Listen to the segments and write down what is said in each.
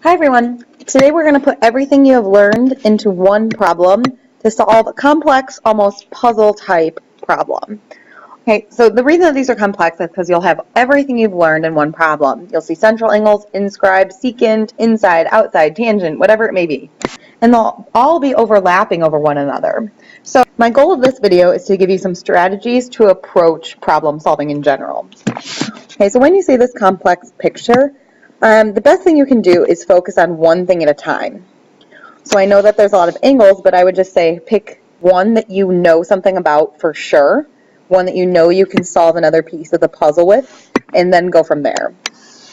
Hi everyone. Today we're going to put everything you have learned into one problem to solve a complex, almost puzzle type problem. Okay, so the reason that these are complex is because you'll have everything you've learned in one problem. You'll see central angles, inscribed, secant, inside, outside, tangent, whatever it may be. And they'll all be overlapping over one another. So my goal of this video is to give you some strategies to approach problem solving in general. Okay, so when you see this complex picture, the best thing you can do is focus on one thing at a time. So I know that there's a lot of angles, but I would just say pick one that you know something about for sure, one that you know you can solve another piece of the puzzle with, and then go from there.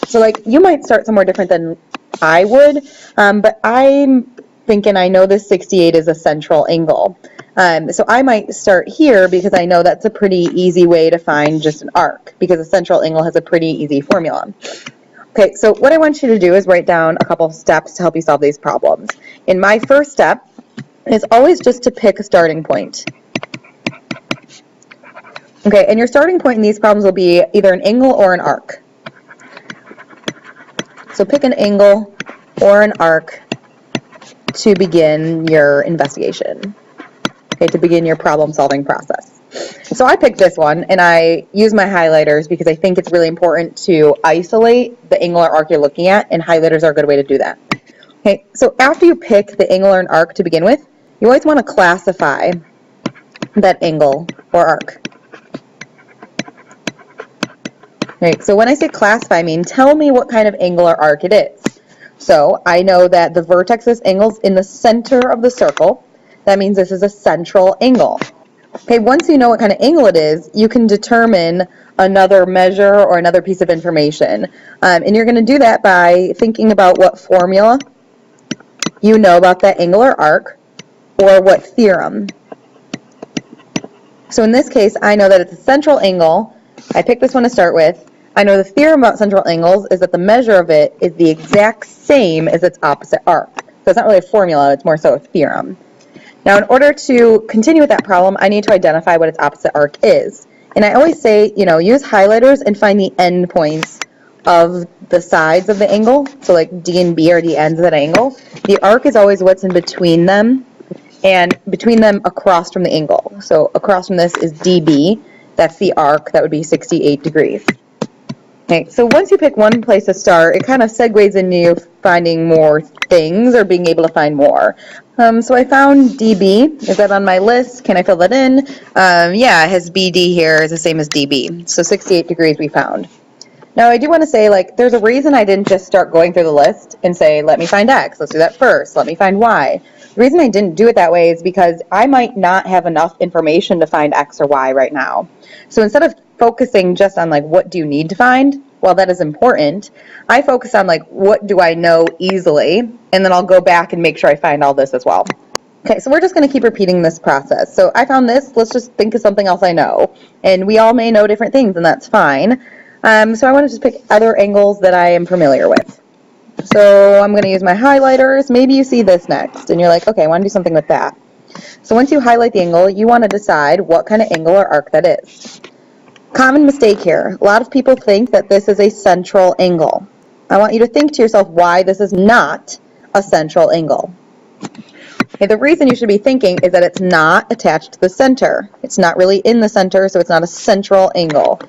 So like you might start somewhere different than I would, but I'm thinking I know this 68 is a central angle. So I might start here because I know that's a pretty easy way to find just an arc, because a central angle has a pretty easy formula. Okay, so what I want you to do is write down a couple of steps to help you solve these problems. And my first step is always just to pick a starting point. Okay, and your starting point in these problems will be either an angle or an arc. So pick an angle or an arc to begin your investigation, okay, to begin your problem-solving process. So I picked this one, and I use my highlighters because I think it's really important to isolate the angle or arc you're looking at, and highlighters are a good way to do that. Okay, so after you pick the angle or an arc to begin with, you always want to classify that angle or arc. Okay, so when I say classify, I mean tell me what kind of angle or arc it is. So I know that the vertex of this angle is in the center of the circle. That means this is a central angle. Okay, once you know what kind of angle it is, you can determine another measure or another piece of information. And you're going to do that by thinking about what formula you know about that angle or arc, or what theorem. So in this case, I know that it's a central angle. I picked this one to start with. I know the theorem about central angles is that the measure of it is the exact same as its opposite arc. So it's not really a formula, it's more so a theorem. Now, in order to continue with that problem, I need to identify what its opposite arc is. And I always say, use highlighters and find the end points of the sides of the angle. So like D and B are the ends of that angle. The arc is always what's in between them, and between them across from the angle. So across from this is DB. That's the arc. That would be 68 degrees. Okay, so once you pick one place to start, it kind of segues into you finding more things or being able to find more. So I found DB. Is that on my list? Can I fill that in? Yeah, it has BD here is the same as DB. So 68 degrees we found. Now I do want to say, there's a reason I didn't just start going through the list and say, let me find X. Let's do that first. Let me find Y. The reason I didn't do it that way is because I might not have enough information to find X or Y right now. So instead of focusing just on what do you need to find, well, that is important, I focus on what do I know easily, and then I'll go back and make sure I find all this as well. Okay, so we're just going to keep repeating this process. So I found this, let's just think of something else I know. And we all may know different things, and that's fine. So I want to just pick other angles that I am familiar with. So I'm going to use my highlighters. Maybe you see this next, and you're like, okay, I want to do something with that. So once you highlight the angle, you want to decide what kind of angle or arc that is. Common mistake here. A lot of people think that this is a central angle. I want you to think to yourself why this is not a central angle. Okay, the reason you should be thinking is that it's not attached to the center. It's not really in the center, so it's not a central angle.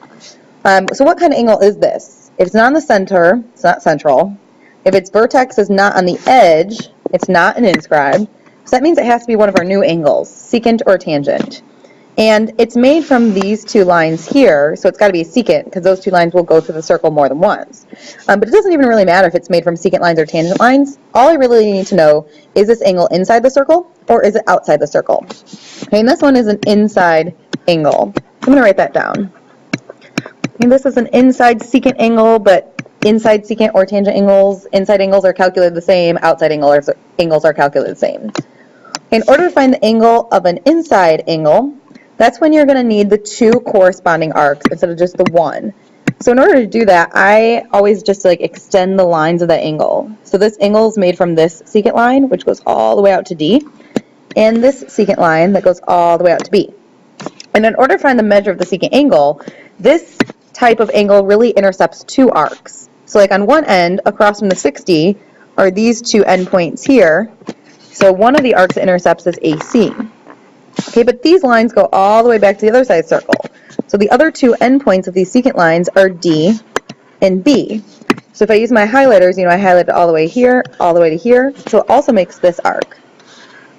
So what kind of angle is this? If it's not in the center, it's not central. If its vertex is not on the edge, it's not an inscribed. So that means it has to be one of our new angles, secant or tangent. And it's made from these two lines here, so it's got to be a secant, because those two lines will go through the circle more than once. But it doesn't even really matter if it's made from secant lines or tangent lines. All I really need to know is this angle inside the circle, or is it outside the circle? Okay, and this one is an inside angle. I'm going to write that down. And this is an inside secant angle, but inside secant or tangent angles, inside angles are calculated the same, outside angles are calculated the same. In order to find the angle of an inside angle, that's when you're going to need the two corresponding arcs instead of just the one. So in order to do that, I always just extend the lines of that angle. So this angle is made from this secant line, which goes all the way out to D, and this secant line that goes all the way out to B. And in order to find the measure of the secant angle, this type of angle really intercepts two arcs. So on one end, across from the 60, are these two endpoints here. So one of the arcs that intercepts is AC. Okay, but these lines go all the way back to the other side of the circle. So the other two endpoints of these secant lines are D and B. So if I use my highlighters, I highlighted all the way here, all the way to here, so it also makes this arc.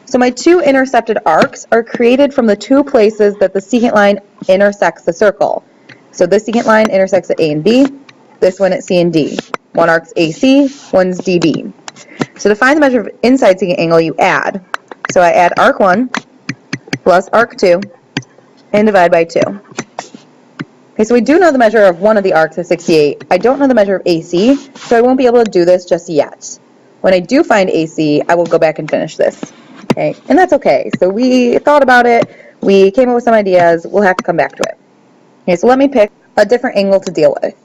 So my two intercepted arcs are created from the two places that the secant line intersects the circle. So this secant line intersects at A and B, this one at C and D. One arc's AC, one's DB. So to find the measure of inside secant angle, you add. So I add arc 1 plus arc 2 and divide by 2. Okay, so we do know the measure of one of the arcs is 68. I don't know the measure of AC, so I won't be able to do this just yet. When I do find AC, I will go back and finish this. Okay, and that's okay. So we thought about it, we came up with some ideas, we'll have to come back to it. Okay, so let me pick a different angle to deal with.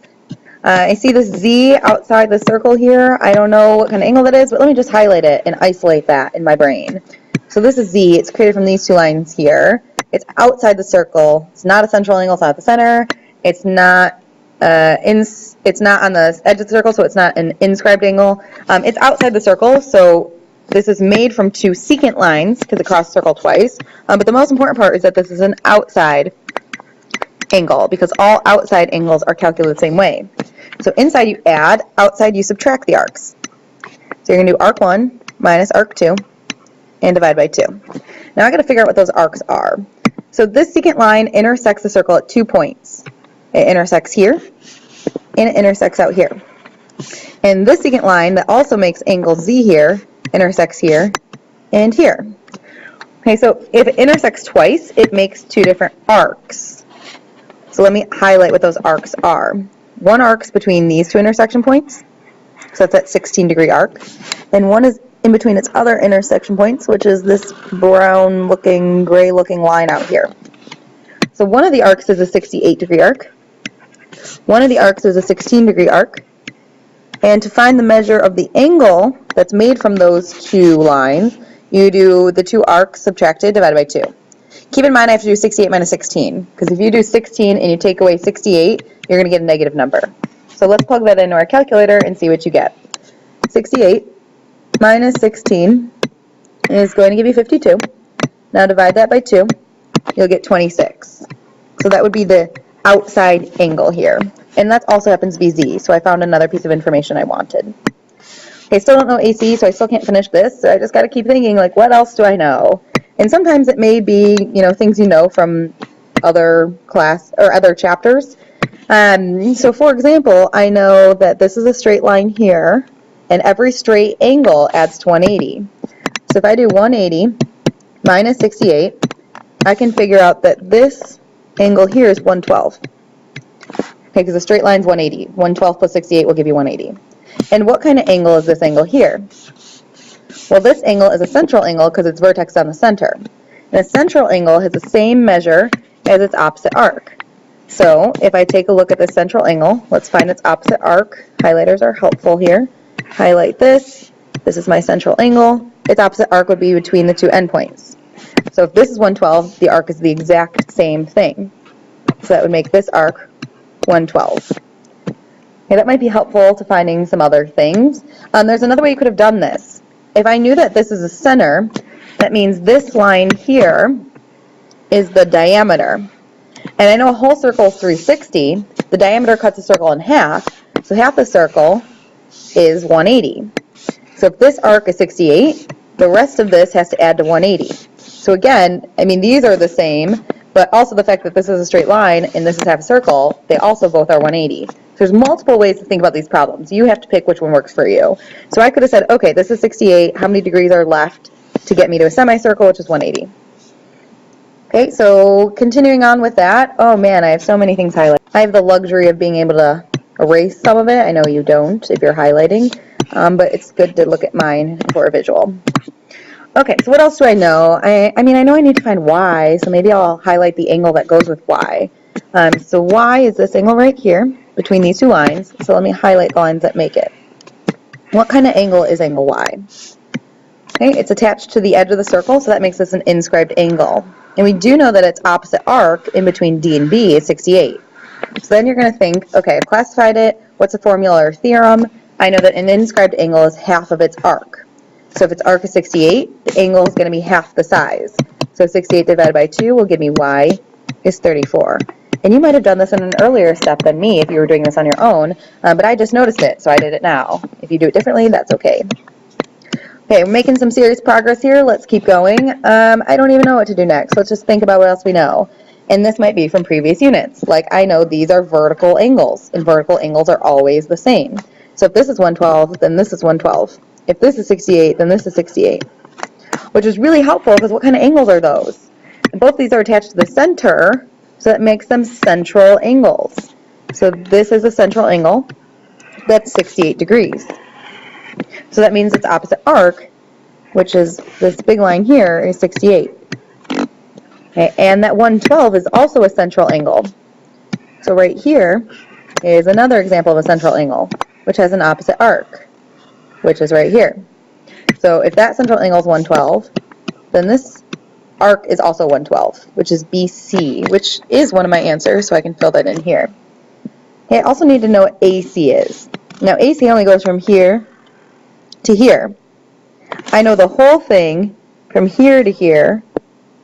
I see this Z outside the circle here. I don't know what kind of angle that is, but let me just highlight it and isolate that in my brain. So this is Z. It's created from these two lines here. It's outside the circle. It's not a central angle. It's not at the center. It's not it's not on the edge of the circle, so it's not an inscribed angle. It's outside the circle, so this is made from two secant lines because it crossed the circle twice. But the most important part is that this is an outside angle because all outside angles are calculated the same way. So inside you add, outside you subtract the arcs. So you're going to do arc 1 minus arc 2 and divide by 2. Now I got to figure out what those arcs are. So this secant line intersects the circle at 2 points. It intersects here and it intersects out here. And this secant line that also makes angle Z here intersects here and here. Okay, so if it intersects twice, it makes two different arcs. So let me highlight what those arcs are. One arc's between these two intersection points, so that's that 16-degree arc. And one is in between its other intersection points, which is this brown-looking, gray-looking line out here. So one of the arcs is a 68-degree arc. One of the arcs is a 16-degree arc. And to find the measure of the angle that's made from those two lines, you do the two arcs subtracted divided by 2. Keep in mind I have to do 68 minus 16, because if you do 16 and you take away 68, you're going to get a negative number. So let's plug that into our calculator and see what you get. 68 minus 16 is going to give you 52. Now divide that by 2, you'll get 26. So that would be the outside angle here. And that also happens to be Z, so I found another piece of information I wanted. Okay, still don't know AC, so I still can't finish this, so I just got to keep thinking, like, what else do I know? And sometimes it may be, things you know from other class or other chapters. So for example, I know that this is a straight line here, and every straight angle adds to 180. So if I do 180 minus 68, I can figure out that this angle here is 112. Okay, because the straight line is 180. 112 plus 68 will give you 180. And what kind of angle is this angle here? Well, this angle is a central angle because its vertex is on the center. And a central angle has the same measure as its opposite arc. So if I take a look at the central angle, let's find its opposite arc. Highlighters are helpful here. Highlight this. This is my central angle. Its opposite arc would be between the two endpoints. So if this is 112, the arc is the exact same thing. So that would make this arc 112. Okay, that might be helpful to finding some other things. There's another way you could have done this. If I knew that this is a center, that means this line here is the diameter. And I know a whole circle is 360. The diameter cuts a circle in half, so half the circle is 180. So if this arc is 68, the rest of this has to add to 180. So again, these are the same, but also the fact that this is a straight line and this is half a circle, they also both are 180. So there's multiple ways to think about these problems. You have to pick which one works for you. So I could have said, okay, this is 68. How many degrees are left to get me to a semicircle, which is 180? Okay, so continuing on with that. Oh man, I have so many things highlighted. I have the luxury of being able to erase some of it. I know you don't if you're highlighting, but it's good to look at mine for a visual. Okay, so what else do I know? I know I need to find Y, so maybe I'll highlight the angle that goes with Y. So Y is this angle right here between these two lines. So let me highlight the lines that make it. What kind of angle is angle Y? Okay, it's attached to the edge of the circle, so that makes this an inscribed angle. And we do know that its opposite arc in between D and B is 68. So then you're going to think, okay, I've classified it. What's a formula or theorem? I know that an inscribed angle is half of its arc. So if its arc is 68, the angle is going to be half the size. So 68 divided by 2 will give me y is 34. And you might have done this in an earlier step than me if you were doing this on your own, but I just noticed it, so I did it now. If you do it differently, that's okay. Okay, we're making some serious progress here. Let's keep going. I don't even know what to do next. Let's just think about what else we know. And this might be from previous units. Like, I know these are vertical angles, and vertical angles are always the same. So if this is 112, then this is 112. If this is 68, then this is 68. Which is really helpful, because what kind of angles are those? And both these are attached to the center, so that makes them central angles. So this is a central angle. That's 68 degrees. So that means its opposite arc, which is this big line here, is 68. Okay, and that 112 is also a central angle. So right here is another example of a central angle, which has an opposite arc, which is right here. So if that central angle is 112, then this arc is also 112, which is BC, which is one of my answers, so I can fill that in here. Okay, I also need to know what AC is. Now AC only goes from here to here. I know the whole thing from here to here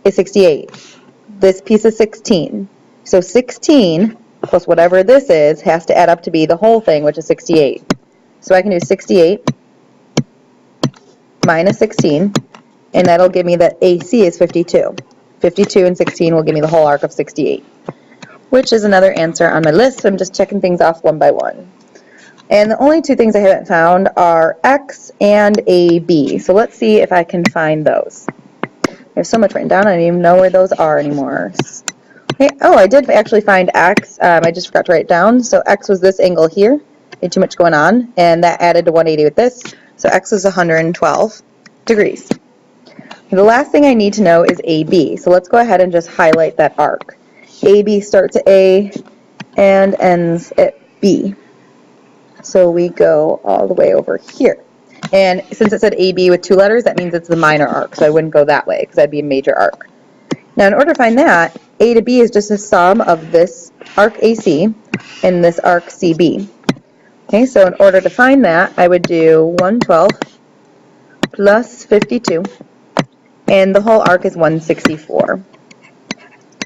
is 68. This piece is 16. So 16 plus whatever this is has to add up to be the whole thing, which is 68. So I can do 68 minus 16, and that'll give me that AC is 52. 52 and 16 will give me the whole arc of 68, which is another answer on my list. So I'm just checking things off one by one. And the only two things I haven't found are X and AB. So let's see if I can find those. There's so much written down, I don't even know where those are anymore. Okay. Oh, I did actually find X. I just forgot to write it down. So X was this angle here. Too much going on, and that added to 180 with this. So X is 112 degrees. The last thing I need to know is AB. So let's go ahead and just highlight that arc. AB starts at A and ends at B. So we go all the way over here. And since it said AB with two letters, that means it's the minor arc, so I wouldn't go that way because that'd be a major arc. Now in order to find that, A to B is just a sum of this arc AC and this arc CB. Okay, so in order to find that, I would do 112 plus 52, and the whole arc is 164.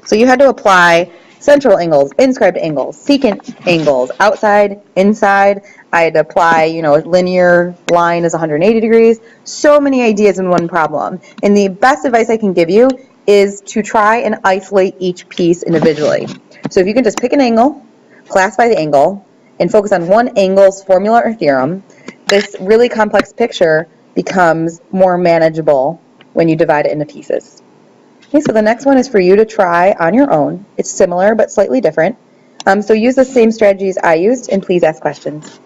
So you had to apply central angles, inscribed angles, secant angles, outside, inside. I had to apply, a linear line is 180 degrees. So many ideas in one problem. And the best advice I can give you is to try and isolate each piece individually. So if you can just pick an angle, classify the angle, and focus on one angle's formula or theorem, this really complex picture becomes more manageable when you divide it into pieces. Okay, so the next one is for you to try on your own. It's similar but slightly different. So use the same strategies I used, and please ask questions.